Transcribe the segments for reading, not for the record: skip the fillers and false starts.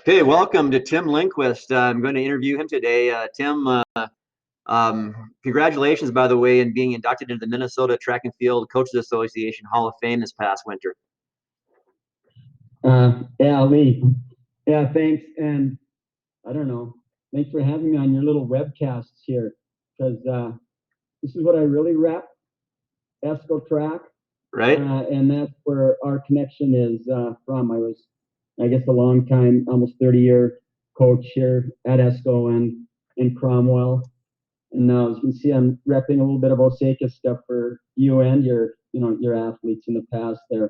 Okay, welcome to Tim Lindquist. I'm going to interview him today. Tim, congratulations, by the way, in being inducted into the Minnesota Track and Field Coaches Association Hall of Fame this past winter. Yeah, Lee. Yeah, thanks. And I don't know, thanks for having me on your little webcasts here, because this is what I really rep, ESCO Track. Right. And that's where our connection is from. I was, I guess, a long time, almost 30-year coach here at ESCO and in Cromwell. And now, as you can see, I'm repping a little bit of Osaka stuff for you and your athletes in the past there.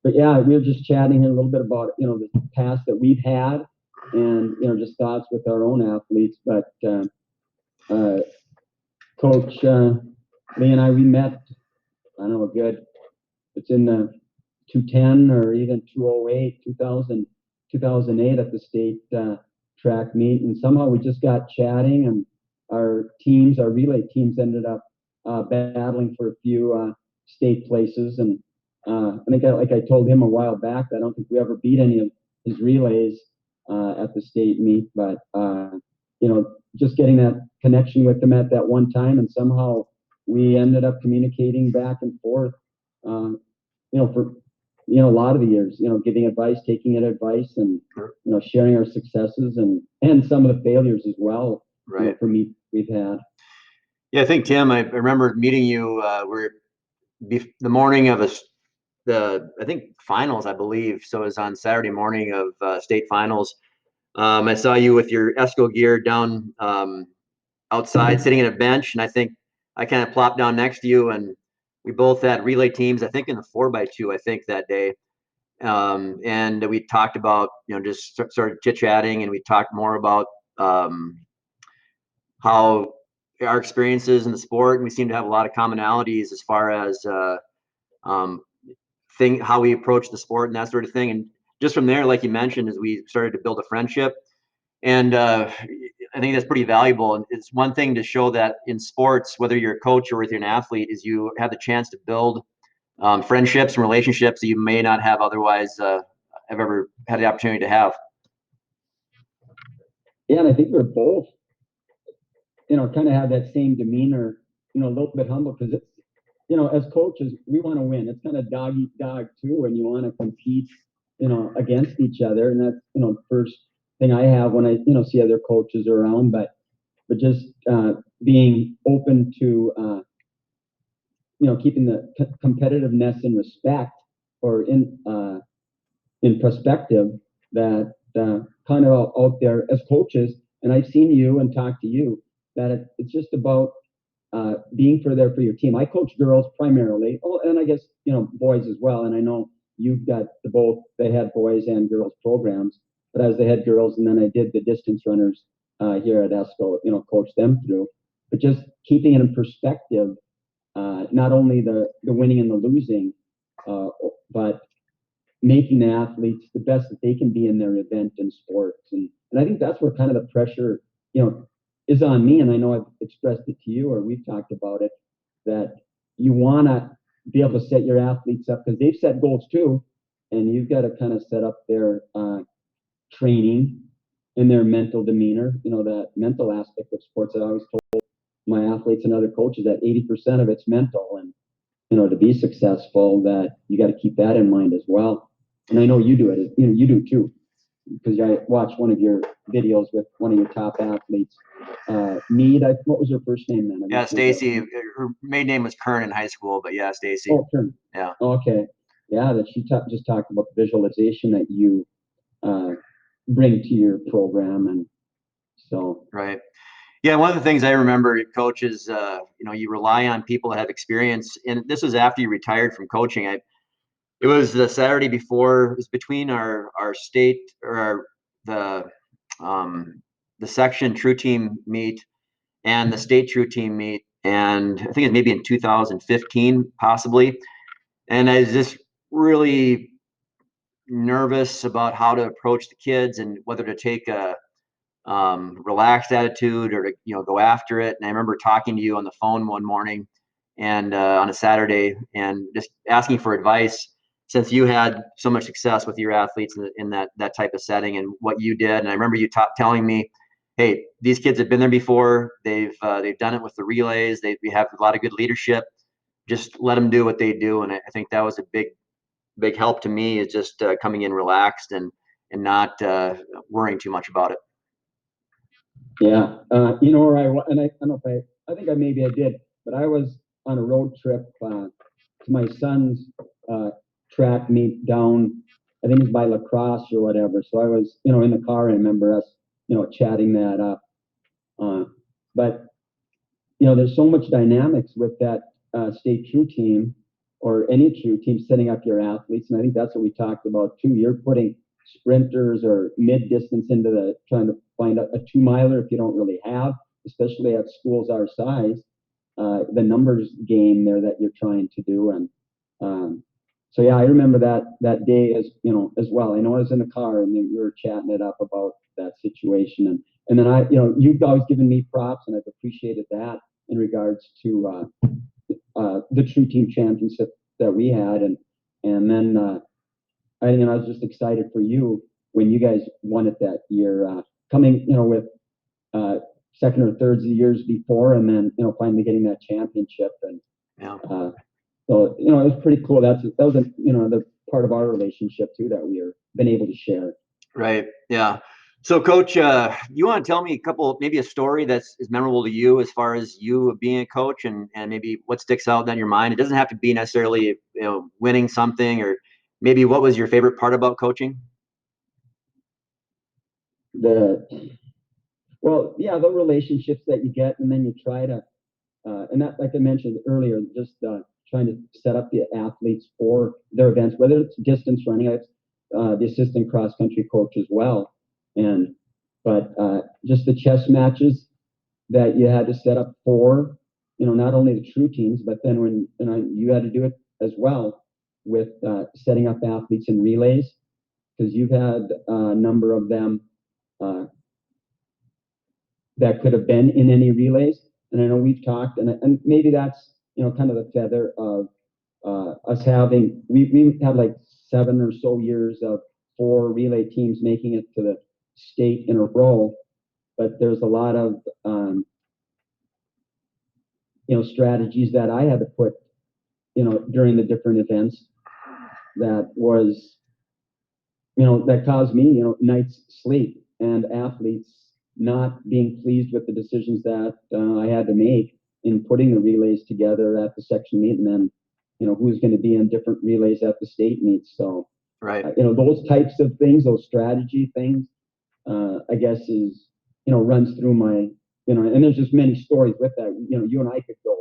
But yeah, we were just chatting here a little bit about, the past that we've had and, just thoughts with our own athletes. But Coach Lee and I, we met, I don't know, it's in the 210 or even 208, 2008 at the state track meet. And somehow we just got chatting, and our relay teams ended up battling for a few state places. And I think, like I told him a while back, I don't think we ever beat any of his relays at the state meet. But, just getting that connection with him at that one time, and somehow we ended up communicating back and forth, for a lot of the years, giving advice, taking advice, and sharing our successes and some of the failures as well. Right. For me, we've had. Yeah, I think, Tim, I remember meeting you. The morning of the I think finals, I believe. So it was on Saturday morning of state finals. I saw you with your ESCO gear down outside, sitting at a bench, and I think I kind of plopped down next to you, and we both had relay teams, I think in the 4x2, I think that day. And we talked about, just sort of chit-chatting, and we talked more about how our experiences in the sport, and we seem to have a lot of commonalities as far as how we approach the sport and that sort of thing. And just from there, like you mentioned, as we started to build a friendship, and I think that's pretty valuable. And it's one thing to show that in sports, whether you're a coach or whether you're an athlete, is you have the chance to build friendships and relationships that you may not have otherwise have ever had the opportunity to have. Yeah, and I think we're both, kind of have that same demeanor, a little bit humble, because it's, as coaches, we want to win. It's kind of dog eat dog too, when you want to compete, against each other. And that's, the first thing I have when I, see other coaches around, but just being open to, keeping the competitiveness in respect, or in perspective, that kind of out there as coaches. And I've seen you and talked to you that it's just about being there for your team. I coach girls primarily, and I guess boys as well. And I know you've got the head boys and girls programs, but I was the head girls, and then I did the distance runners here at ESCO, coach them through. But just keeping it in perspective, not only the winning and the losing, but making the athletes the best that they can be in their event and sports. And I think that's where kind of the pressure, is on me. And I know I've expressed it to you, or we've talked about it, that you want to be able to set your athletes up, because they've set goals too. And you've got to kind of set up their training and their mental demeanor, that mental aspect of sports. I always told my athletes and other coaches that 80% of it's mental. And, to be successful, that you got to keep that in mind as well. And I know you do it, you do too, because I watched one of your videos with one of your top athletes, Mead. What was her first name then? Yeah, Stacy. Her maiden name was Kern in high school, but yeah, Stacy. Oh, Kern. Yeah. Okay. Yeah, that she just talked about the visualization that you bring to your program, and so. Right. Yeah, one of the things I remember, Coach, is you rely on people that have experience, and this was after you retired from coaching. It was the Saturday before. It was between our state, or the section true team meet and the state true team meet, and I think it was maybe in 2015, possibly. And I was just really nervous about how to approach the kids and whether to take a relaxed attitude or to go after it. And I remember talking to you on the phone one morning, and on a Saturday, and just asking for advice. since you had so much success with your athletes in that type of setting and what you did. And I remember you telling me, hey, these kids have been there before. They've done it with the relays. We have a lot of good leadership. Just let them do what they do. And I think that was a big help to me, is just coming in relaxed and not worrying too much about it. Yeah, you know where and I don't know if I think maybe I did, but I was on a road trip to my son's track meet down. I think it's by La Crosse or whatever. So I was, in the car. I remember us, chatting that up. But there's so much dynamics with that state true team, or any true team, setting up your athletes, and I think that's what we talked about too. You're putting sprinters or mid distance into trying to find a 2-miler if you don't really have, especially at schools our size, the numbers game there that you're trying to do. And so yeah, I remember that day as well. I know I was in the car and we were chatting it up about that situation, and then you've always given me props, and I've appreciated that in regards to the true team championship that we had, and then I was just excited for you when you guys won it that year, coming with second or thirds the years before, and then finally getting that championship. And yeah. So it was pretty cool. That was the part of our relationship too that we were been able to share. Right. Yeah. So, Coach, you want to tell me maybe a story that's memorable to you as far as you being a coach, and maybe what sticks out in your mind? It doesn't have to be necessarily winning something, or maybe what was your favorite part about coaching? The relationships that you get, and then you try to, and that, like I mentioned earlier, just trying to set up the athletes for their events, whether it's distance running. I was the assistant cross country coach as well, but just the chess matches that you had to set up for, not only the true teams, but then when you had to do it as well with setting up athletes in relays, because you've had a number of them that could have been in any relays. And I know we've talked, and maybe that's kind of the feather of us having. We had like 7 or so years of 4 relay teams making it to the state in a row, but there's a lot of strategies that I had to put during the different events that was that caused me nights sleep, and athletes not being pleased with the decisions that I had to make in putting the relays together at the section meet, and then who's going to be in different relays at the state meets. So right, those types of things, those strategy things, I guess is runs through my and there's just many stories with that. You and I could go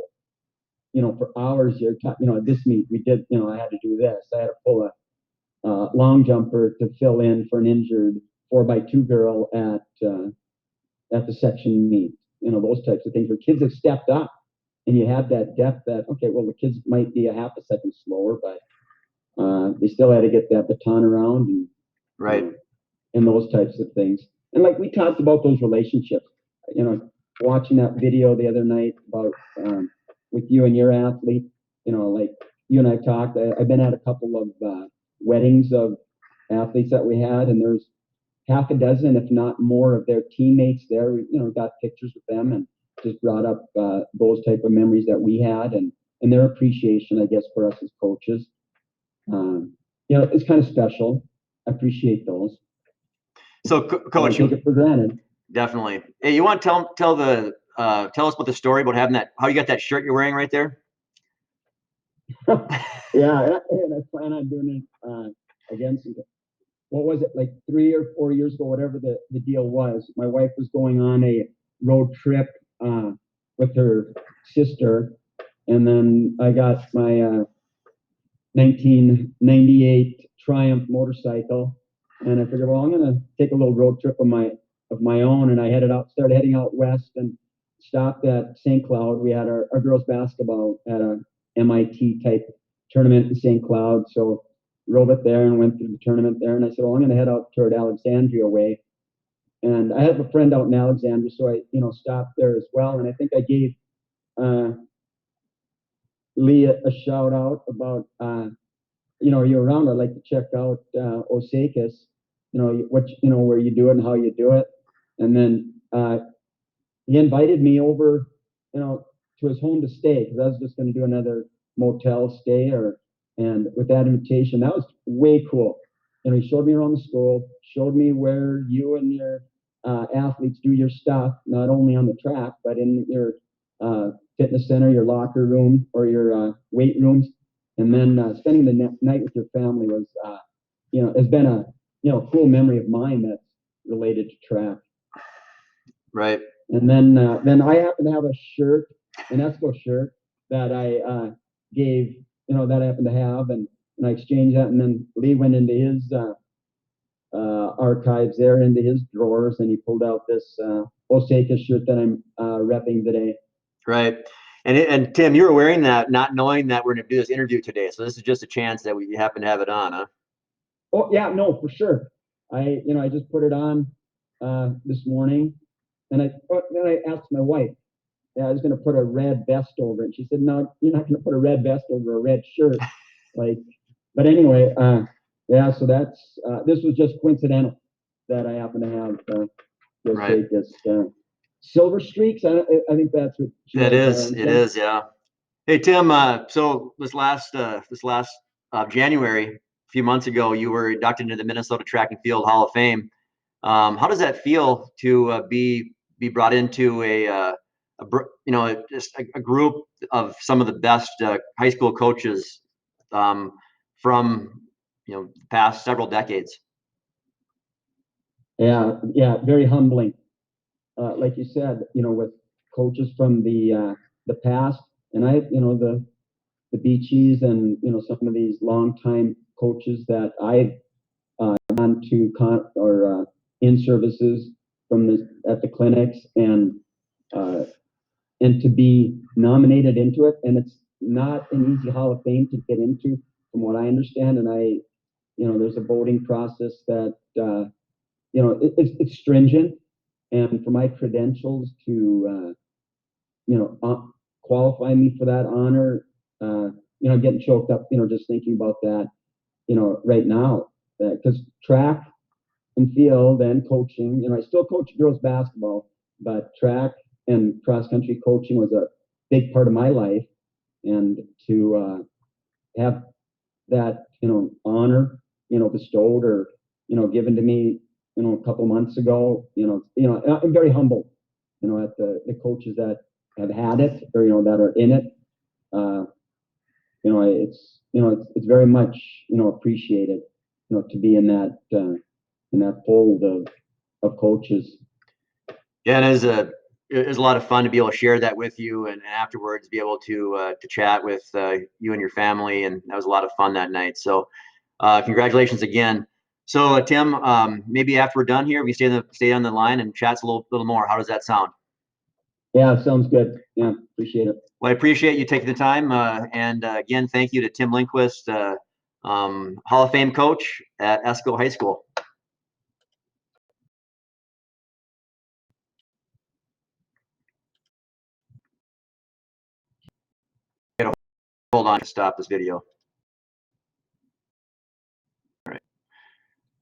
for hours here. At this meet we did. I had to do this. I had to pull a long jumper to fill in for an injured 4x2 girl at the section meet. Those types of things where kids have stepped up, and you have that depth that, okay, well, the kids might be a half a second slower, but they still had to get that baton around, and right, and those types of things. And like we talked about those relationships, watching that video the other night about with you and your athlete, like you and I talked. I've been at a couple of weddings of athletes that we had, and there's half a dozen, if not more, of their teammates there. We, got pictures with them and just brought up those type of memories that we had, and their appreciation, I guess, for us as coaches. It's kind of special. I appreciate those. So, Coach, take it for granted. Definitely. Hey, you want to tell us about the story about having how you got that shirt you're wearing right there? Yeah, and I plan on doing it again. What was it, like 3 or 4 years ago, whatever the deal was? My wife was going on a road trip with her sister, and then I got my 1998 Triumph motorcycle, and I figured, well, I'm gonna take a little road trip of my own, and I started heading out west, and stopped at St. Cloud. We had our girls basketball at a MIT type tournament in St. Cloud, so rode it there and went through the tournament there. And I said, well, I'm going to head out toward Alexandria way. And I have a friend out in Alexandria, so I, stopped there as well. And I think I gave Lee a shout out about you're around, I'd like to check out Osakis. Where you do it and how you do it. And then he invited me over, to his home to stay because I was just going to do another motel stay. And with that invitation, that was way cool. He showed me around the school, showed me where you and your athletes do your stuff, not only on the track but in your fitness center, your locker room, or your weight rooms. And then spending the night with your family was, has been a cool memory of mine that's related to track. Right. And then I happen to have a shirt, an ESCO shirt that I gave, that I happen to have, and I exchanged that. And then Lee went into his archives there, into his drawers, and he pulled out this Osaka shirt that I'm repping today. Right. And Tim, you were wearing that not knowing that we're going to do this interview today. So this is just a chance that we happen to have it on, huh? Oh yeah, no, for sure. I just put it on this morning, and then I asked my wife. Yeah, I was going to put a red vest over it. She said, "No, you're not going to put a red vest over a red shirt." But anyway, yeah. So that's this was just coincidental that I happen to have Right. this silver streaks. I think that's what It is, yeah. Hey Tim, so this last January, a few months ago, you were inducted into the Minnesota Track and Field Hall of Fame. How does that feel to be brought into just a group of some of the best high school coaches from the past several decades? Yeah, very humbling. Like you said, with coaches from the past, and the Beachies and some of these longtime coaches that I've gone to in services at the clinics, and to be nominated into it. And it's not an easy Hall of Fame to get into, from what I understand. And there's a voting process that it's stringent, and for my credentials to qualify me for that honor, I'm getting choked up, just thinking about that, right now, because track and field and coaching, I still coach girls basketball, but track and cross country coaching was a big part of my life. And to have that, honor, bestowed, or, given to me, a couple months ago, I'm very humble, at the coaches that have had it, or, that are in it. It's very much, appreciated, to be in that fold of coaches. Yeah, and it was a lot of fun to be able to share that with you, and afterwards be able to chat with you and your family, and that was a lot of fun that night. So, congratulations again. So, Tim, maybe after we're done here, we stay on the line and chat a little more. How does that sound? Yeah, sounds good. Yeah, appreciate it. Well, I appreciate you taking the time, and again, thank you to Tim Lindquist, Hall of Fame coach at ESCO High School. Hold on to stop this video.